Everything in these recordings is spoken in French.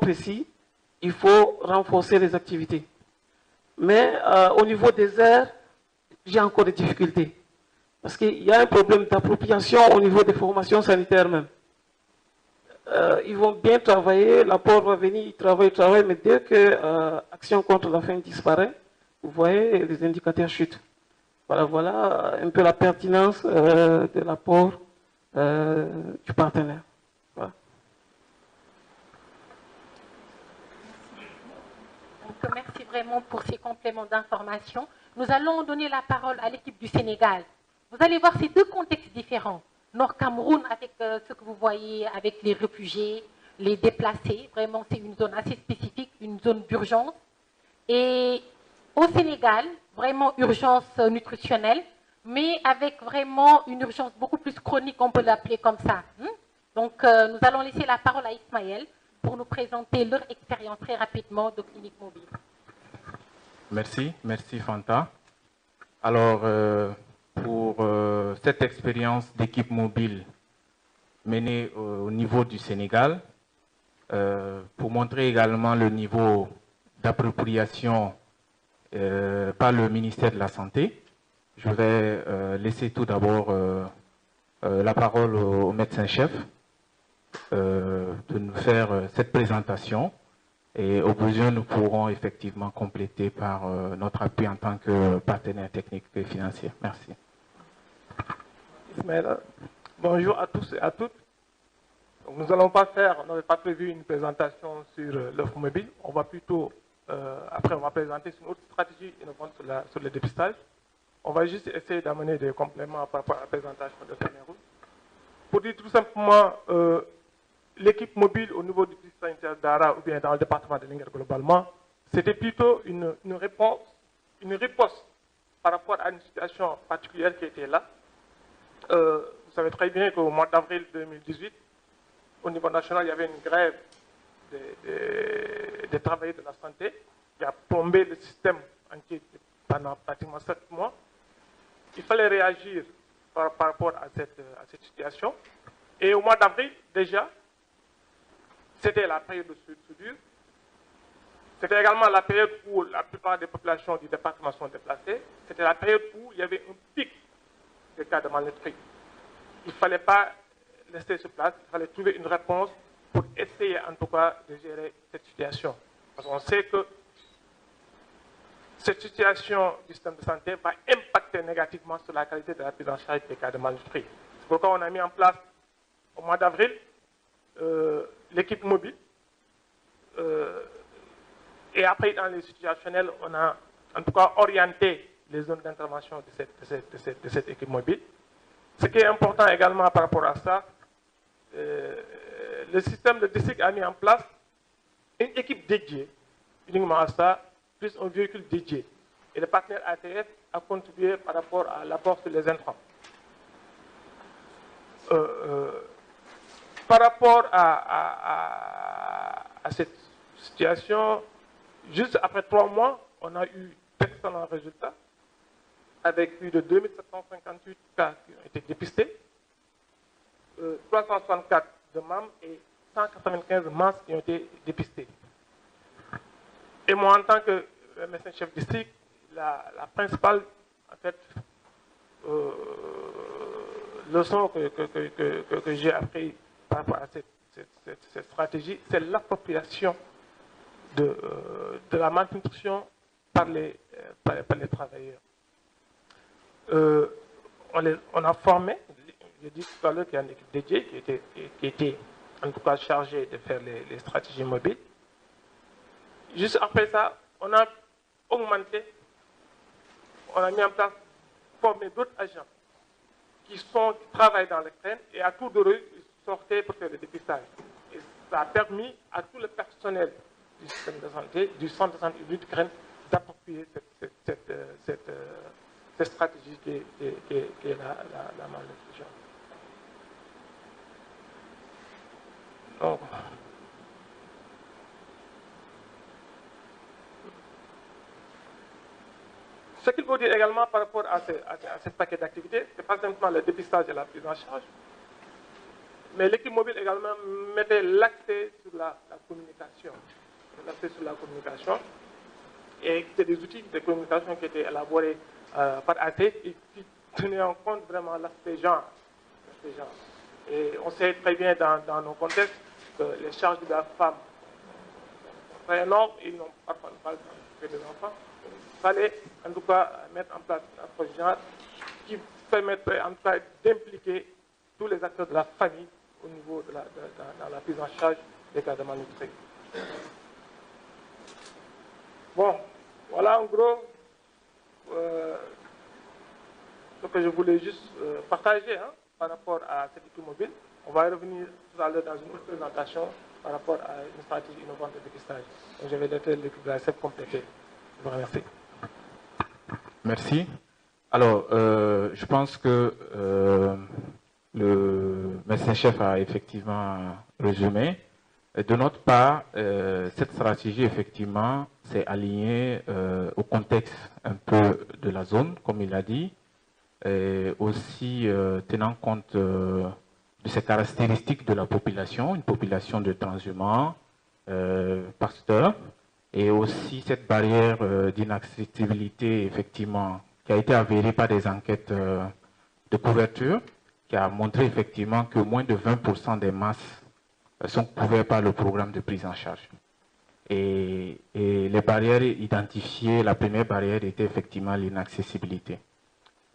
précis, il faut renforcer les activités. Mais au niveau des aires, j'ai encore des difficultés. Parce qu'il y a un problème d'appropriation au niveau des formations sanitaires même. Ils vont bien travailler, l'apport va venir, ils travaillent, mais dès que Action contre la faim disparaît, vous voyez, les indicateurs chutent. Voilà un peu la pertinence de l'apport du partenaire. Voilà. Donc, merci vraiment pour ces compléments d'information. Nous allons donner la parole à l'équipe du Sénégal. Vous allez voir ces deux contextes différents. Nord-Cameroun, avec ce que vous voyez, avec les réfugiés, les déplacés. Vraiment, c'est une zone assez spécifique, une zone d'urgence. Et au Sénégal, vraiment urgence nutritionnelle, mais avec vraiment une urgence beaucoup plus chronique, on peut l'appeler comme ça. Donc, nous allons laisser la parole à Ismaël pour nous présenter leur expérience très rapidement de clinique mobile. Merci Fanta. Alors, pour cette expérience d'équipe mobile menée au niveau du Sénégal, pour montrer également le niveau d'appropriation par le ministère de la Santé, je vais laisser tout d'abord la parole au médecin-chef de nous faire cette présentation. Et au besoin, nous pourrons effectivement compléter par notre appui en tant que partenaire technique et financier. Merci. Ismaël, bonjour à tous et à toutes. Donc, nous n'allons pas faire, on n'avait pas prévu une présentation sur l'offre mobile. On va plutôt, après on va présenter une autre stratégie innovante sur le dépistage. On va juste essayer d'amener des compléments par rapport à la présentation de Cameroun. Pour dire tout simplement, l'équipe mobile au niveau du district sanitaire d'Ara ou bien dans le département de Linguère globalement, c'était plutôt une réponse par rapport à une situation particulière qui était là. Vous savez très bien qu'au mois d'avril 2018, au niveau national, il y avait une grève des travailleurs de la santé qui a plombé le système entier pendant pratiquement 7 mois. Il fallait réagir par rapport à cette situation. Et au mois d'avril, déjà, c'était la période de soudure. C'était également la période où la plupart des populations du département sont déplacées. C'était la période où il y avait un pic de cas de malnutrie. Il ne fallait pas laisser sur place, il fallait trouver une réponse pour essayer en tout cas de gérer cette situation. Parce qu'on sait que cette situation du système de santé va impacter négativement sur la qualité de la prise en charge des cas de malnutrie. C'est pourquoi on a mis en place au mois d'avril l'équipe mobile. Et après, dans les situationnels, on a en tout cas orienté les zones d'intervention de cette équipe mobile. Ce qui est important également par rapport à ça, le système de district a mis en place une équipe dédiée, uniquement à ça, plus un véhicule dédié. Et le partenaire ATF a contribué par rapport à l'apport sur les intrants. Par rapport à cette situation, juste après 3 mois, on a eu d'excellents résultats, avec plus de 2758 cas qui ont été dépistés, 364 de MAM et 195 masses qui ont été dépistés. Et moi, en tant que médecin chef district, la principale en fait, leçon que j'ai appris par rapport à cette stratégie, c'est l'appropriation de la malnutrition par les travailleurs. On a formé, j'ai dit tout à l'heure qu'il y a une équipe dédiée qui était en tout cas chargée de faire les stratégies mobiles. Juste après ça, on a augmenté, on a mis en place, formé d'autres agents qui travaillent dans les crènes et à tour de rôle, ils sortaient pour faire le dépistage. Et ça a permis à tout le personnel du système de santé, du centre de santé du crène, d'approprier cette stratégie qui est la malnutrition. Donc, ce qu'il faut dire également par rapport à ce paquet d'activités, ce n'est pas simplement le dépistage et la prise en charge. Mais l'équipe mobile également mettait l'accès sur la communication. L'accès sur la communication. Et c'est des outils de communication qui étaient élaborés par AT et qui tenaient en compte vraiment l'aspect genre. Et on sait très bien dans nos contextes que les charges de la femme sont très énormes, ils n'ont parfois pas le temps de faire des enfants. Il fallait en tout cas mettre en place une approche genre qui permettrait en tout cas d'impliquer tous les acteurs de la famille au niveau dans la prise en charge des cas de malnutrition. Bon, voilà en gros ce que je voulais juste partager par rapport à cette équipe mobile. On va y revenir tout à l'heure dans une autre présentation par rapport à une stratégie innovante de dépistage. Donc je vais laisser l'équipe de la SEP compléter. Je vous remercie. Merci. Alors, je pense que le médecin-chef a effectivement résumé. De notre part, cette stratégie, effectivement, s'est alignée au contexte un peu de la zone, comme il a dit, et aussi tenant compte de ces caractéristiques de la population, une population de transhumants, pasteurs, et aussi cette barrière d'inaccessibilité, effectivement, qui a été avérée par des enquêtes de couverture, qui a montré effectivement que moins de 20% des masses sont couverts par le programme de prise en charge. Et les barrières identifiées, la première barrière était effectivement l'inaccessibilité,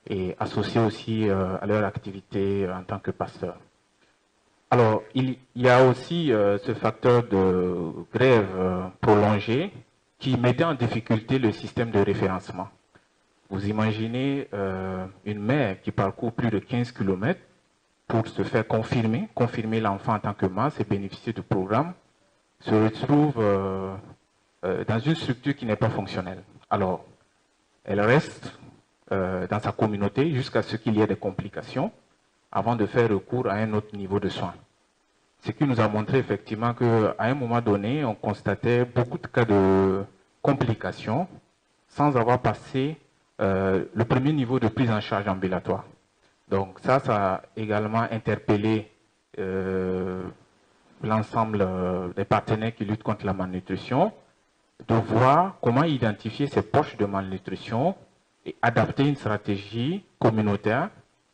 et associée aussi à leur activité en tant que pasteur. Alors, il y a aussi ce facteur de grève prolongée qui mettait en difficulté le système de référencement. Vous imaginez une mère qui parcourt plus de 15 km pour se faire confirmer l'enfant en tant que masse et bénéficier du programme, se retrouve dans une structure qui n'est pas fonctionnelle. Alors, elle reste dans sa communauté jusqu'à ce qu'il y ait des complications avant de faire recours à un autre niveau de soins. Ce qui nous a montré effectivement qu'à un moment donné, on constatait beaucoup de cas de complications sans avoir passé le premier niveau de prise en charge ambulatoire. Donc ça a également interpellé l'ensemble des partenaires qui luttent contre la malnutrition, de voir comment identifier ces poches de malnutrition et adapter une stratégie communautaire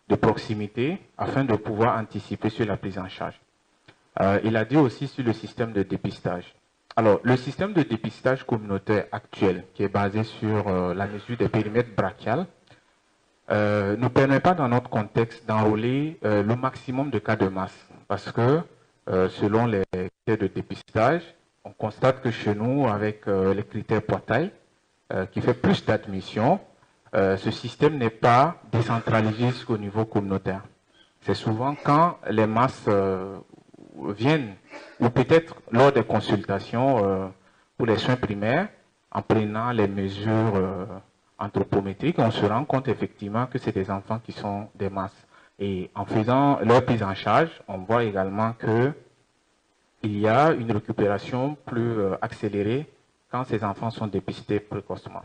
de proximité afin de pouvoir anticiper sur la prise en charge. Il a dit aussi sur le système de dépistage. Alors, le système de dépistage communautaire actuel, qui est basé sur la mesure des périmètres brachiales, ne permet pas dans notre contexte d'enrôler le maximum de cas de masse. Parce que, selon les critères de dépistage, on constate que chez nous, avec les critères poids-taille, qui fait plus d'admission, ce système n'est pas décentralisé jusqu'au niveau communautaire. C'est souvent quand les masses viennent, ou peut-être lors des consultations pour les soins primaires, en prenant les mesures anthropométriques, on se rend compte effectivement que c'est des enfants qui sont des masses. Et en faisant leur prise en charge, on voit également qu'il y a une récupération plus accélérée quand ces enfants sont dépistés précocement.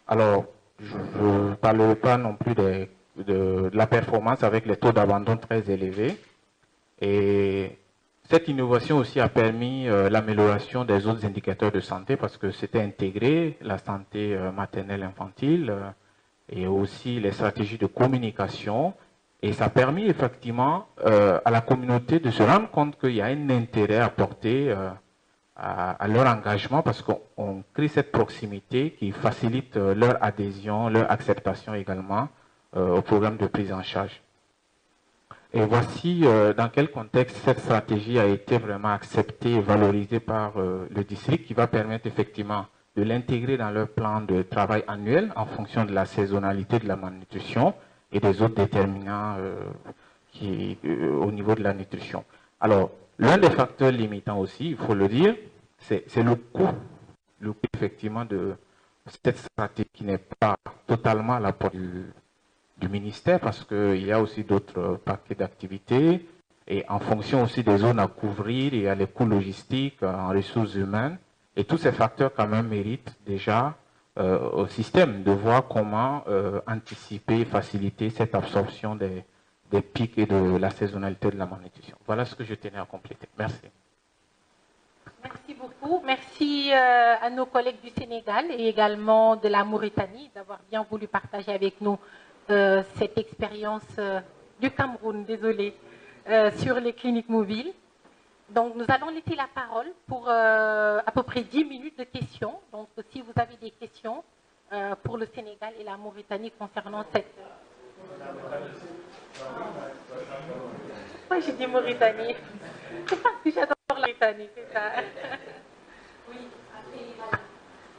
Alors, je ne parlerai pas non plus de la performance avec les taux d'abandon très élevés. Et cette innovation aussi a permis l'amélioration des autres indicateurs de santé parce que c'était intégré la santé maternelle infantile et aussi les stratégies de communication. Et ça a permis effectivement à la communauté de se rendre compte qu'il y a un intérêt à porter à leur engagement parce qu'on crée cette proximité qui facilite leur adhésion, leur acceptation également au programme de prise en charge. Et voici dans quel contexte cette stratégie a été vraiment acceptée et valorisée par le district qui va permettre effectivement de l'intégrer dans leur plan de travail annuel en fonction de la saisonnalité de la malnutrition et des autres déterminants au niveau de la nutrition. Alors, l'un des facteurs limitants aussi, il faut le dire, c'est le coût effectivement de cette stratégie qui n'est pas totalement à la portée du ministère parce qu'il y a aussi d'autres paquets d'activités et en fonction aussi des zones à couvrir, il y a les coûts logistiques en ressources humaines et tous ces facteurs quand même méritent déjà au système de voir comment anticiper et faciliter cette absorption des des pics et de la saisonnalité de la malnutrition. Voilà ce que je tenais à compléter. Merci. Merci beaucoup. Merci à nos collègues du Sénégal et également de la Mauritanie d'avoir bien voulu partager avec nous cette expérience du Cameroun, désolé, sur les cliniques mobiles. Donc, nous allons laisser la parole pour à peu près 10 minutes de questions. Donc, si vous avez des questions pour le Sénégal et la Mauritanie concernant cette... Moi, j'ai dit Mauritanie. C'est parce que j'adore la Mauritanie, c'est ça. Oui.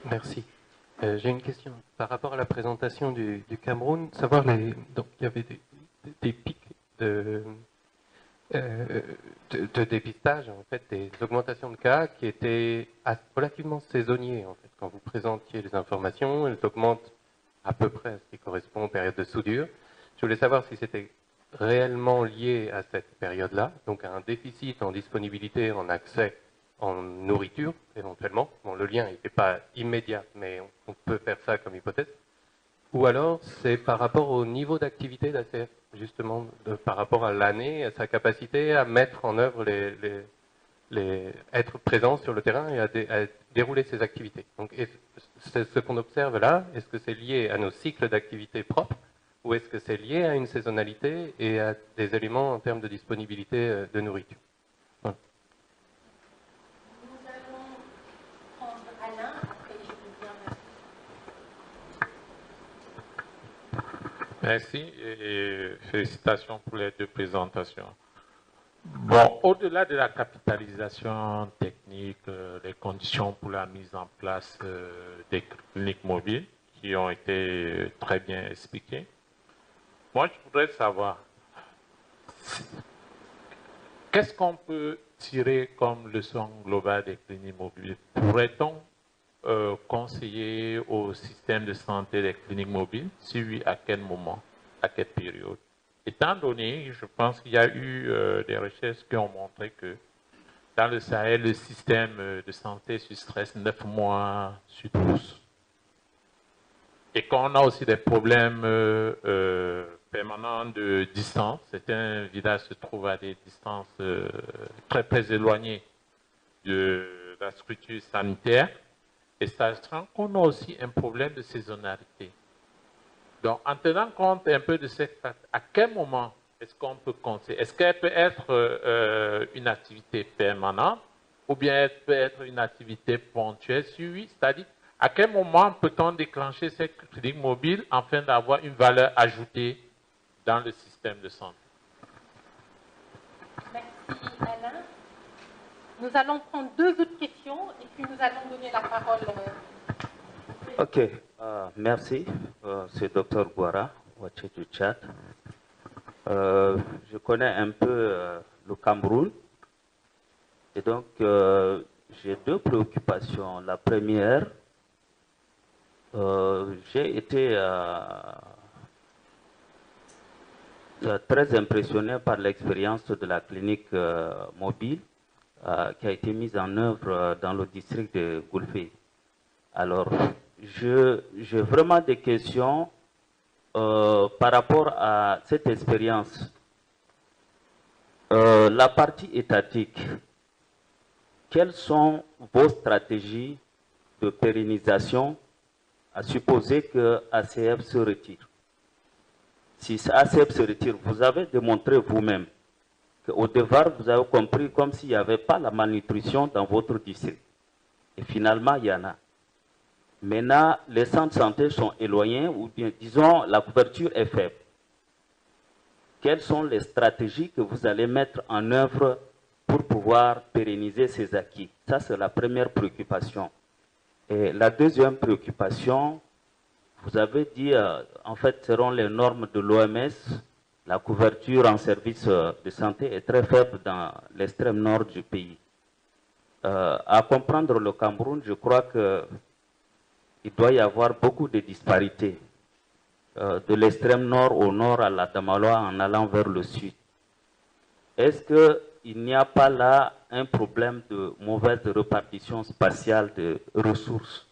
Merci. J'ai une question par rapport à la présentation du Cameroun. Savoir donc il y avait des pics de dépistage, en fait, des augmentations de cas qui étaient relativement saisonniers. En fait, quand vous présentiez les informations, elles augmentent à peu près à ce qui correspond aux périodes de soudure. Je voulais savoir si c'était réellement lié à cette période-là, donc à un déficit en disponibilité, en accès en nourriture, éventuellement. Bon, le lien n'était pas immédiat, mais on peut faire ça comme hypothèse. Ou alors, c'est par rapport au niveau d'activité d'ACF, justement, par rapport à l'année, à sa capacité à mettre en œuvre être présent sur le terrain et à dérouler ses activités. Donc, c'est ce qu'on observe là, est-ce que c'est lié à nos cycles d'activité propres, ou est-ce que c'est lié à une saisonnalité et à des éléments en termes de disponibilité de nourriture? Voilà. Nous allons prendre Alain, après je vous viens. Merci et félicitations pour les deux présentations. Bon, au-delà de la capitalisation technique, les conditions pour la mise en place des cliniques mobiles qui ont été très bien expliquées, moi je voudrais savoir qu'est-ce qu'on peut tirer comme leçon globale des cliniques mobiles. Pourrait-on conseiller au système de santé des cliniques mobiles? Si oui, à quel moment, à quelle période? Étant donné, je pense qu'il y a eu des recherches qui ont montré que dans le Sahel, le système de santé se stresse 9 mois sur 12. Et qu'on a aussi des problèmes permanents de distance. Certains villages se trouvent à des distances très très éloignées de la structure sanitaire. Et sachant qu'on a aussi un problème de saisonnalité. Donc, en tenant compte un peu de cette facte, à quel moment est-ce qu'on peut conseiller? Est-ce qu'elle peut être une activité permanente ou bien elle peut être une activité ponctuelle? Si oui, c'est-à-dire, à quel moment peut-on déclencher cette clinique mobile afin d'avoir une valeur ajoutée dans le système de santé? Merci Alain. Nous allons prendre 2 autres questions et puis nous allons donner la parole. Ok, merci. C'est Dr Guara, Ouaché du Tchad. Je connais un peu le Cameroun et donc j'ai 2 préoccupations. La première, j'ai été très impressionné par l'expérience de la clinique mobile qui a été mise en œuvre dans le district de Goulfé. Alors, j'ai vraiment des questions par rapport à cette expérience. La partie étatique, quelles sont vos stratégies de pérennisation à supposer que ACF se retire? Si ACF se retire, vous avez démontré vous-même qu'au départ, vous avez compris comme s'il n'y avait pas la malnutrition dans votre district. Et finalement, il y en a. Maintenant, les centres de santé sont éloignés ou bien, disons, la couverture est faible. Quelles sont les stratégies que vous allez mettre en œuvre pour pouvoir pérenniser ces acquis? Ça, c'est la première préoccupation. Et la deuxième préoccupation, vous avez dit, en fait, selon les normes de l'OMS, la couverture en service de santé est très faible dans l'extrême nord du pays. À comprendre le Cameroun, je crois qu'il doit y avoir beaucoup de disparités. De l'extrême nord au nord à la Damaloa en allant vers le sud. Est-ce qu'il n'y a pas là un problème de mauvaise répartition spatiale de ressources?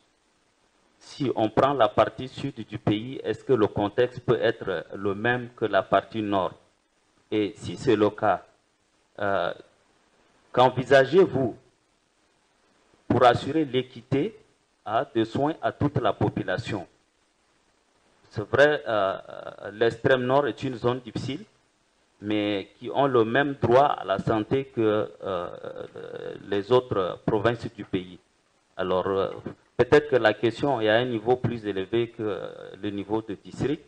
Si on prend la partie sud du pays, est-ce que le contexte peut être le même que la partie nord? Et si c'est le cas, qu'envisagez-vous pour assurer l'équité de soins à toute la population? C'est vrai, l'extrême nord est une zone difficile, mais qui ont le même droit à la santé que les autres provinces du pays. Alors, peut-être que la question est à un niveau plus élevé que le niveau de district.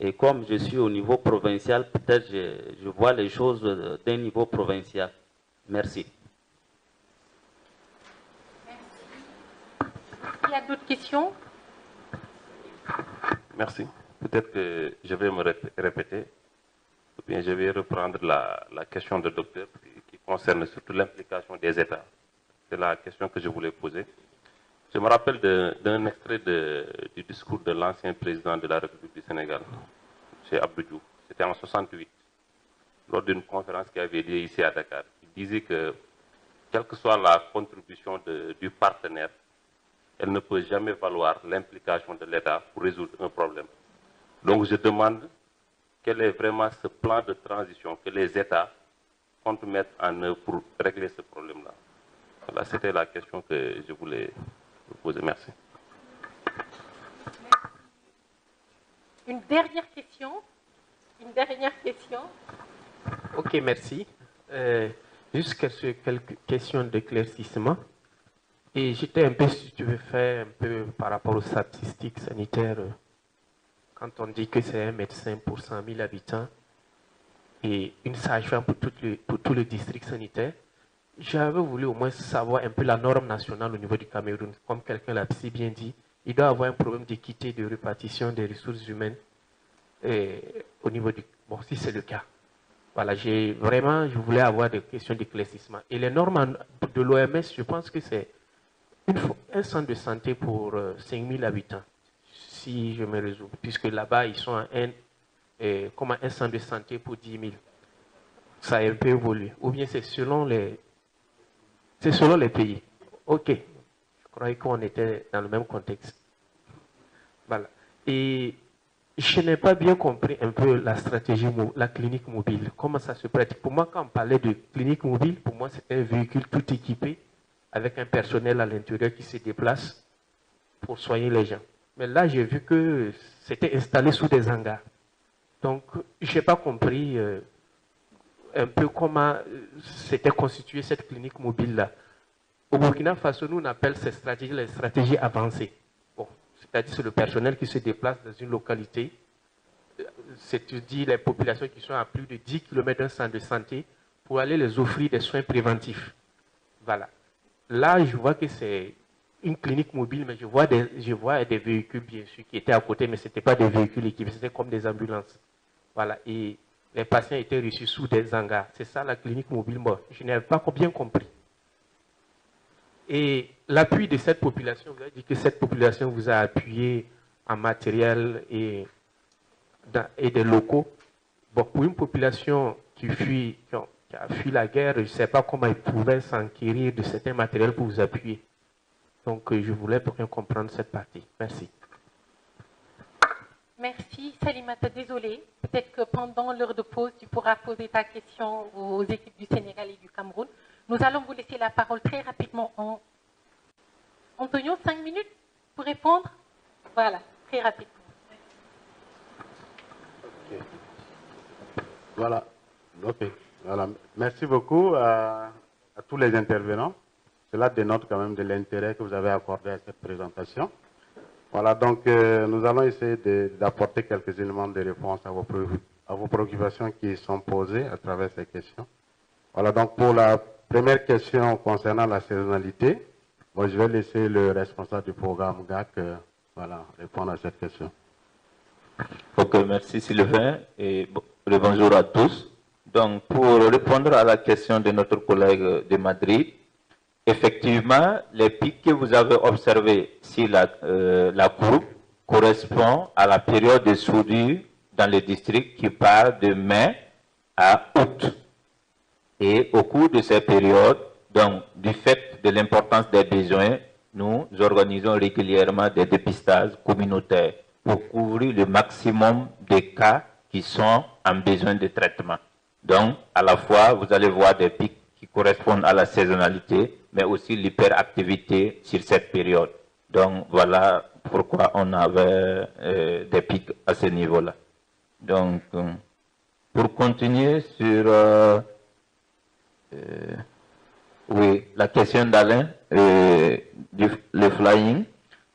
Et comme je suis au niveau provincial, peut-être je vois les choses d'un niveau provincial. Merci. Il y a d'autres questions? Merci. Peut-être que je vais me répéter, ou bien je vais reprendre la question du docteur qui concerne surtout l'implication des États. C'est la question que je voulais poser. Je me rappelle d'un extrait du discours de l'ancien président de la République du Sénégal, M. Abdou Diouf. C'était en 1968, lors d'une conférence qui avait lieu ici à Dakar. Il disait que, quelle que soit la contribution du partenaire, elle ne peut jamais valoir l'implication de l'État pour résoudre un problème. Donc je demande quel est vraiment ce plan de transition que les États comptent mettre en œuvre pour régler ce problème-là. Voilà, c'était la question que je voulais vous poser. Merci. Une dernière question? Une dernière question? Ok, merci. Juste quelques questions d'éclaircissement. Et j'étais un peu, si tu veux faire un peu par rapport aux statistiques sanitaires, quand on dit que c'est un médecin pour 100 000 habitants et une sage-femme pour tout le district sanitaire, j'avais voulu au moins savoir un peu la norme nationale au niveau du Cameroun. Comme quelqu'un l'a si bien dit, il doit avoir un problème d'équité de répartition des ressources humaines au niveau du... Bon, si c'est le cas. Voilà, je voulais avoir des questions d'éclaircissement. Et les normes de l'OMS, je pense que c'est un centre de santé pour 5 000 habitants, si je me résous, puisque là-bas, ils sont comme un centre de santé pour 10 000. Ça a un peu évolué. Ou bien c'est selon les pays. Ok, je croyais qu'on était dans le même contexte. Voilà. Et je n'ai pas bien compris un peu la stratégie, la clinique mobile. Comment ça se pratique? Pour moi, quand on parlait de clinique mobile, pour moi, c'était un véhicule tout équipé avec un personnel à l'intérieur qui se déplace pour soigner les gens. Mais là, j'ai vu que c'était installé sous des hangars. Donc, je n'ai pas compris un peu comment s'était constituée cette clinique mobile-là. Au Burkina Faso, nous, on appelle ces stratégies les stratégies avancées. Bon, c'est-à-dire c'est le personnel qui se déplace dans une localité, c'est-à-dire les populations qui sont à plus de 10 km d'un centre de santé pour aller les offrir des soins préventifs. Voilà. Là, je vois que c'est une clinique mobile, mais je vois des véhicules, bien sûr, qui étaient à côté, mais ce n'étaient pas des véhicules équipés, c'était comme des ambulances. Voilà. Et les patients étaient reçus sous des hangars. C'est ça la clinique mobile. Moi, je n'avais pas bien compris. Et l'appui de cette population, vous avez dit que cette population vous a appuyé en matériel et des locaux. Bon, pour une population qui a fui la guerre, je ne sais pas comment ils pouvaient s'enquérir de certains matériels pour vous appuyer. Donc, je voulais pour bien comprendre cette partie. Merci. Merci, Salimata. Désolée. Peut-être que pendant l'heure de pause, tu pourras poser ta question aux équipes du Sénégal et du Cameroun. Nous allons vous laisser la parole très rapidement. Antonio, 5 minutes pour répondre? Voilà, très rapidement. Okay. Voilà. Ok. Voilà. Merci beaucoup à tous les intervenants. Cela dénote quand même de l'intérêt que vous avez accordé à cette présentation. Voilà, donc nous allons essayer d'apporter quelques éléments de réponse à vos préoccupations qui sont posées à travers ces questions. Voilà, donc pour la première question concernant la saisonnalité, bon, je vais laisser le responsable du programme GAC répondre à cette question. Ok, merci Sylvain et bonjour à tous. Donc pour répondre à la question de notre collègue de Madrid, effectivement, les pics que vous avez observés sur la courbe correspondent à la période de soudure dans le district qui part de mai à août. Et au cours de ces périodes, donc du fait de l'importance des besoins, nous organisons régulièrement des dépistages communautaires pour couvrir le maximum des cas qui sont en besoin de traitement. Donc, à la fois, vous allez voir des pics qui correspondent à la saisonnalité, mais aussi l'hyperactivité sur cette période. Donc, voilà pourquoi on avait des pics à ce niveau-là. Donc, pour continuer sur oui, la question d'Alain, le flying.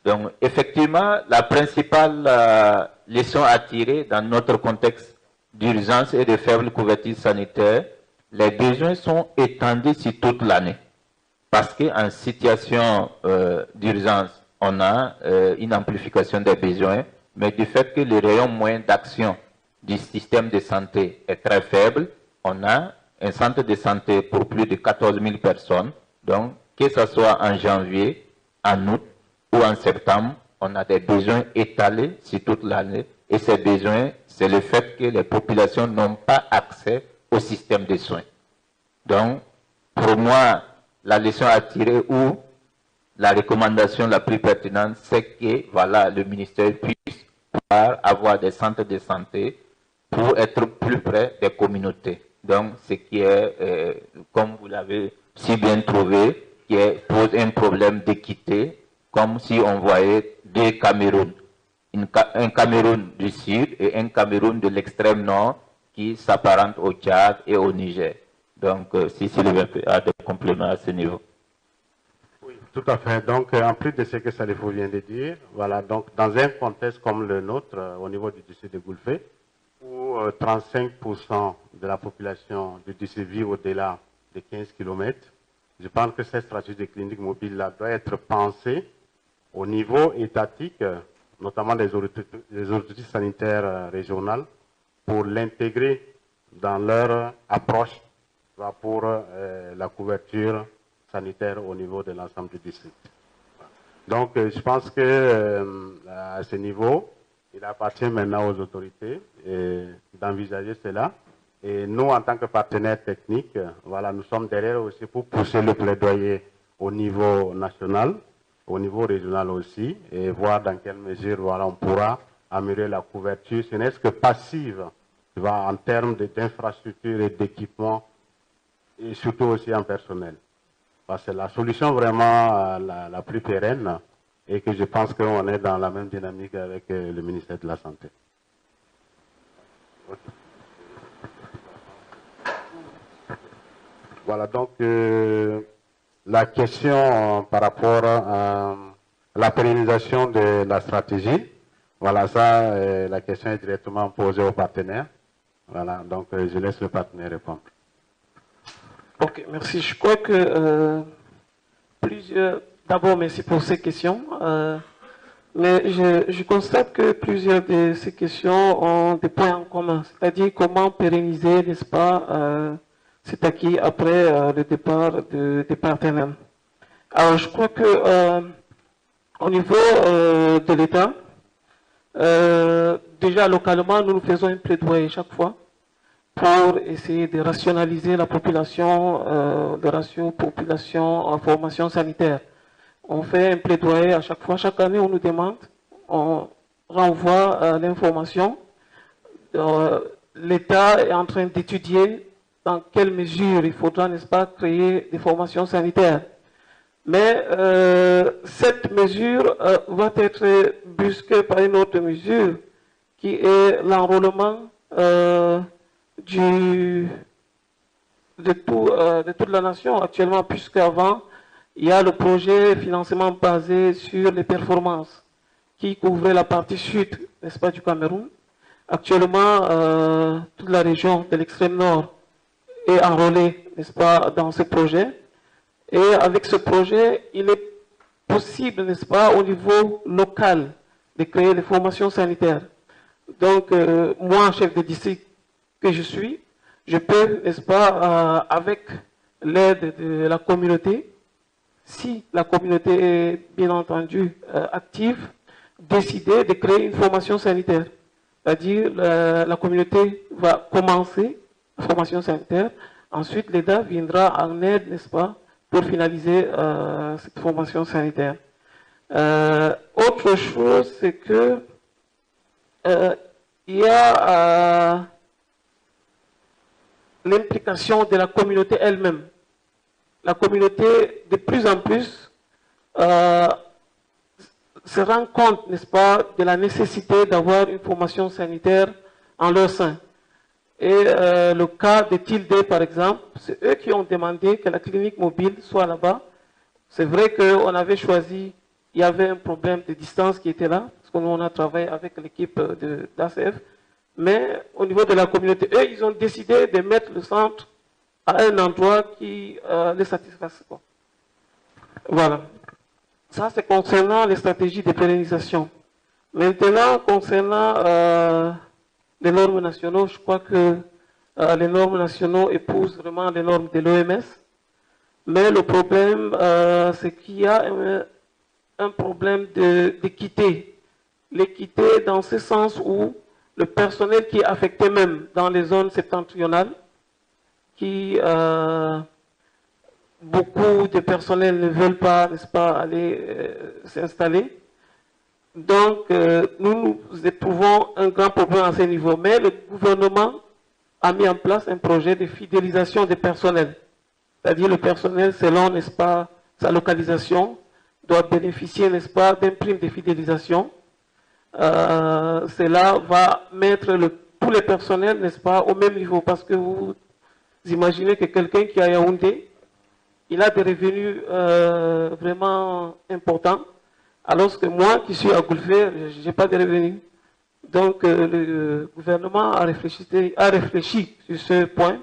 Donc, effectivement, la principale leçon à tirer dans notre contexte d'urgence et de faible couverture sanitaire, les besoins sont étendus sur toute l'année. Parce qu'en situation d'urgence, on a une amplification des besoins, mais du fait que le rayon moyen d'action du système de santé est très faible, on a un centre de santé pour plus de 14 000 personnes. Donc, que ce soit en janvier, en août ou en septembre, on a des besoins étalés sur toute l'année. Et ces besoins, c'est le fait que les populations n'ont pas accès au système de soins. Donc, pour moi, la leçon à tirer ou la recommandation la plus pertinente, c'est que voilà, le ministère puisse pouvoir avoir des centres de santé pour être plus près des communautés. Donc, ce qui est, comme vous l'avez si bien trouvé, qui pose un problème d'équité, comme si on voyait deux Cameroun, un Cameroun du sud et un Cameroun de l'extrême nord qui s'apparentent au Tchad et au Niger. Donc, si Sylvain a des compléments à ce niveau. Oui, tout à fait. Donc, en plus de ce que Salifou vient de dire, voilà, donc dans un contexte comme le nôtre, au niveau du district de Goulfé, où 35% de la population du district vit au-delà de 15 km, je pense que cette stratégie de clinique mobile-là doit être pensée au niveau étatique, notamment des autorités sanitaires régionales, pour l'intégrer dans leur approche pour la couverture sanitaire au niveau de l'ensemble du district. Donc, je pense que à ce niveau, il appartient maintenant aux autorités d'envisager cela. Et nous, en tant que partenaires techniques, voilà, nous sommes derrière aussi pour pousser le plaidoyer au niveau national, au niveau régional aussi, et voir dans quelle mesure voilà, on pourra améliorer la couverture, ce n'est que passive, en termes d'infrastructures et d'équipements, et surtout aussi en personnel. Parce que la solution vraiment la plus pérenne, et que je pense qu'on est dans la même dynamique avec le ministère de la Santé. Okay. Voilà, donc la question par rapport à la pérennisation de la stratégie, voilà, ça, la question est directement posée aux partenaires. Voilà, donc je laisse le partenaire répondre. Ok, merci. Je crois que d'abord, merci pour ces questions. Mais je constate que plusieurs de ces questions ont des points en commun. C'est-à-dire comment pérenniser, n'est-ce pas, cet acquis après le départ des partenaires. Alors, je crois que au niveau de l'État, déjà localement, nous faisons un plaidoyer chaque fois pour essayer de rationaliser la population, le ratio population en formation sanitaire. On fait un plaidoyer à chaque fois. Chaque année, on nous demande, on renvoie l'information. L'État est en train d'étudier dans quelle mesure il faudra, n'est-ce pas, créer des formations sanitaires. Mais cette mesure va être brusquée par une autre mesure qui est l'enrôlement de toute la nation actuellement, puisqu'avant, il y a le projet financement basé sur les performances qui couvrait la partie sud, n'est-ce pas, du Cameroun. Actuellement, toute la région de l'extrême nord est enrôlée, n'est-ce pas, dans ce projet. Et avec ce projet, il est possible, n'est-ce pas, au niveau local, de créer des formations sanitaires. Donc, moi, chef de district que je suis, je peux, n'est-ce pas, avec l'aide de la communauté, si la communauté est bien entendu active, décider de créer une formation sanitaire. C'est-à-dire, la communauté va commencer la formation sanitaire, ensuite l'État viendra en aide, n'est-ce pas, pour finaliser cette formation sanitaire. Autre chose, c'est que il y a l'implication de la communauté elle-même. La communauté, de plus en plus, se rend compte, n'est-ce pas, de la nécessité d'avoir une formation sanitaire en leur sein. Et le cas de Tilde, par exemple, c'est eux qui ont demandé que la clinique mobile soit là-bas. C'est vrai qu'on avait choisi, il y avait un problème de distance qui était là, parce qu'on a travaillé avec l'équipe d'ACF, mais au niveau de la communauté, eux, ils ont décidé de mettre le centre à un endroit qui les satisfasse. Voilà. Ça, c'est concernant les stratégies de pérennisation. Maintenant, concernant les normes nationaux, je crois que les normes nationaux épousent vraiment les normes de l'OMS. Mais le problème, c'est qu'il y a un problème d'équité. L'équité dans ce sens où le personnel qui est affecté même dans les zones septentrionales, qui beaucoup de personnels ne veulent pas, n'est-ce pas, aller s'installer. Donc, nous éprouvons un grand problème à ce niveau. Mais le gouvernement a mis en place un projet de fidélisation des personnels. C'est-à-dire le personnel, selon, n'est-ce pas, sa localisation, doit bénéficier, n'est-ce pas, d'un prime de fidélisation. Cela va mettre tous les personnels, n'est-ce pas, au même niveau. Parce que vous imaginez que quelqu'un qui est à Yaoundé, il a des revenus vraiment importants, alors que moi qui suis à Goulfé, je n'ai pas de revenus. Donc le gouvernement a réfléchi sur ce point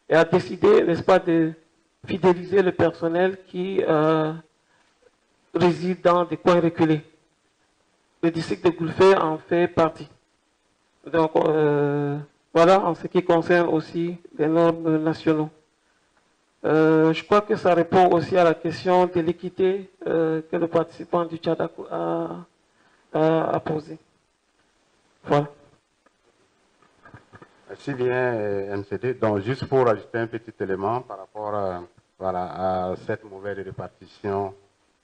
et a décidé, n'est-ce pas, de fidéliser le personnel qui réside dans des coins reculés. Le district de Goulfé en fait partie. Donc voilà en ce qui concerne aussi les normes nationaux. Je crois que ça répond aussi à la question de l'équité que le participant du Tchad a posée. Voilà. Merci bien, MCD. Donc, juste pour ajouter un petit élément par rapport à cette mauvaise répartition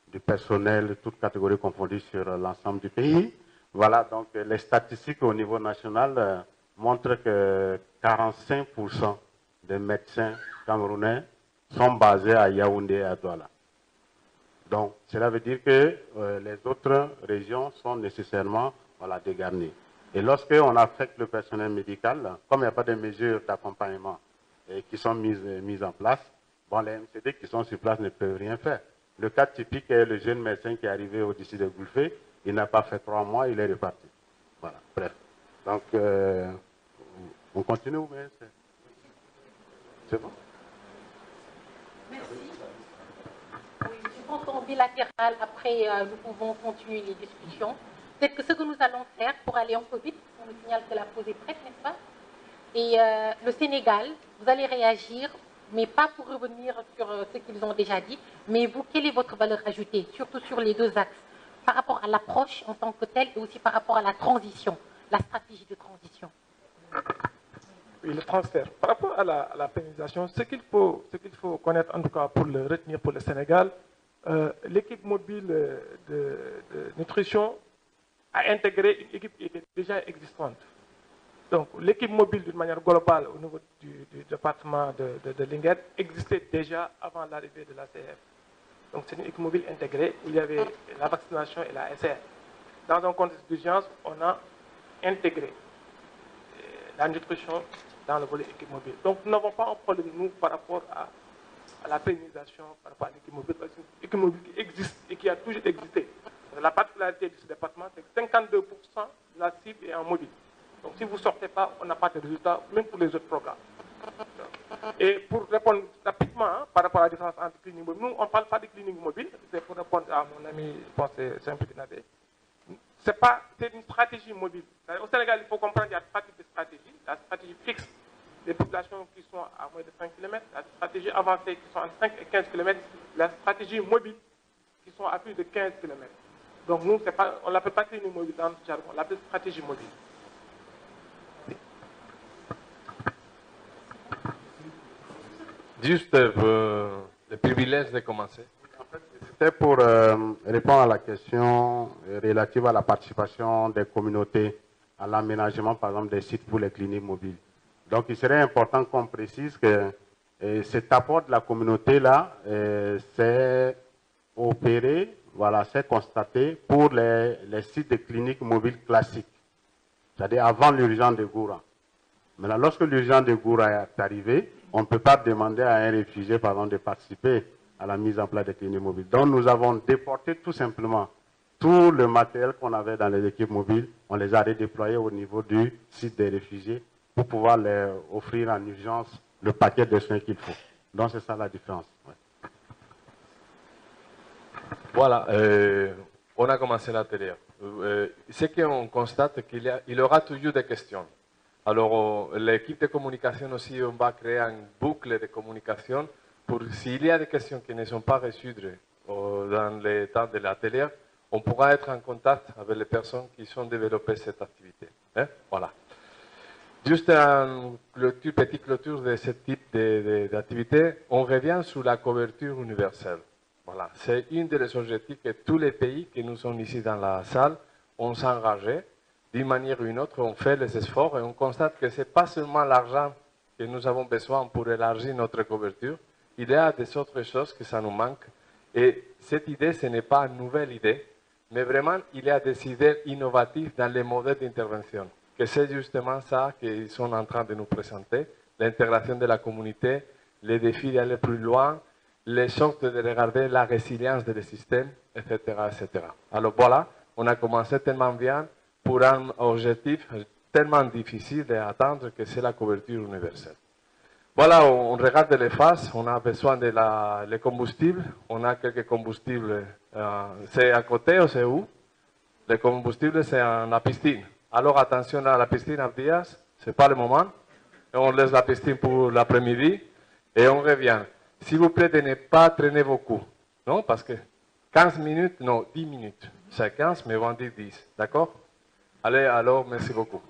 du personnel, toutes catégories confondues sur l'ensemble du pays. Voilà, donc les statistiques au niveau national montrent que 45% des médecins camerounais sont basés à Yaoundé et à Douala. Donc, cela veut dire que les autres régions sont nécessairement dégarnies. Et lorsqu'on affecte le personnel médical, comme il n'y a pas de mesures d'accompagnement qui sont mises en place, bon, les MCD qui sont sur place ne peuvent rien faire. Le cas typique est le jeune médecin qui est arrivé au district de Goulfé, il n'a pas fait 3 mois, il est reparti. Voilà, bref. Donc, on continue ou bien c'est bon? Merci. Oui, je pense qu'en bilatéral, après, nous pouvons continuer les discussions. Peut-être que ce que nous allons faire pour aller un peu vite, on nous signale que la pause est prête, n'est-ce pas? Et le Sénégal, vous allez réagir, mais pas pour revenir sur ce qu'ils ont déjà dit, mais vous, quelle est votre valeur ajoutée, surtout sur les deux axes, par rapport à l'approche en tant que telle et aussi par rapport à la transition, la stratégie de transition? Oui, le transfert. Par rapport à la pérennisation, ce qu'il faut connaître, en tout cas pour le retenir pour le Sénégal, l'équipe mobile de nutrition a intégré une équipe qui était déjà existante. Donc l'équipe mobile d'une manière globale au niveau du département de Linguère existait déjà avant l'arrivée de l'ACF. Donc c'est une équipe mobile intégrée où il y avait la vaccination et la SR. Dans un contexte d'urgence, on a intégré la nutrition dans le volet équipe mobile. Donc nous n'avons pas un problème, nous, par rapport à la pérennisation, par rapport à l'équipe mobile, parce que l'équipe mobile qui existe et qui a toujours existé. La particularité de ce département, c'est que 52% de la cible est en mobile. Donc si vous ne sortez pas, on n'a pas de résultats, même pour les autres programmes. Et pour répondre rapidement par rapport à la différence entre clinique mobile, nous, on ne parle pas de clinique mobile, c'est pour répondre à mon ami, je pense que c'est un peu Nabe. C'est une stratégie mobile. Au Sénégal, il faut comprendre qu'il y a 3 types de stratégies. La stratégie fixe, des populations qui sont à moins de 5 km, la stratégie avancée qui sont entre 5 et 15 km, la stratégie mobile qui sont à plus de 15 km. Donc nous, on ne l'appelle pas clinique mobile dans le jargon, on l'appelle stratégie mobile. Juste le privilège de commencer. C'était pour répondre à la question relative à la participation des communautés à l'aménagement, par exemple, des sites pour les cliniques mobiles. Donc, il serait important qu'on précise que cet apport de la communauté-là, c'est opéré, voilà, c'est constaté pour les sites de cliniques mobiles classiques, c'est-à-dire avant l'urgence de Goura. Maintenant, lorsque l'urgence de Goura est arrivée, on ne peut pas demander à un réfugié, par exemple, de participer à la mise en place des cliniques mobiles. Donc, nous avons déporté tout simplement tout le matériel qu'on avait dans les équipes mobiles, on les a redéployés au niveau du site des réfugiés pour pouvoir leur offrir en urgence le paquet de soins qu'il faut. Donc, c'est ça la différence. Ouais. Voilà, on a commencé l'atelier. Ce qu'on constate, c'est qu'il y aura toujours des questions. Alors, l'équipe de communication aussi, on va créer une boucle de communication pour s'il y a des questions qui ne sont pas résolues dans le temps de l'atelier, on pourra être en contact avec les personnes qui ont développé cette activité. Hein? Voilà. Juste une petite clôture de ce type d'activité, on revient sur la couverture universelle. Voilà. C'est un des objectifs que tous les pays que nous sommes ici dans la salle ont s'engagé. D'une manière ou d'une autre, on fait les efforts et on constate que ce n'est pas seulement l'argent que nous avons besoin pour élargir notre couverture, il y a des autres choses que ça nous manque. Et cette idée, ce n'est pas une nouvelle idée, mais vraiment, il y a des idées innovatives dans les modèles d'intervention. Que c'est justement ça qu'ils sont en train de nous présenter, l'intégration de la communauté, les défis d'aller plus loin, les sortes de regarder la résilience des systèmes, etc., etc. Alors voilà, on a commencé tellement bien pour un objectif tellement difficile d'atteindre que c'est la couverture universelle. Voilà, on regarde les phases, on a besoin de les combustibles, on a quelques combustibles, c'est à côté ou c'est où? Les combustibles, c'est en la piscine. Alors attention à la piscine, Abdias, ce n'est pas le moment. Et on laisse la piscine pour l'après-midi et on revient. S'il vous plaît, de ne pas traîner beaucoup. Non, parce que 15 minutes, non, 10 minutes. C'est 15, mais on va dire 10. D'accord? Allez, alors, merci beaucoup.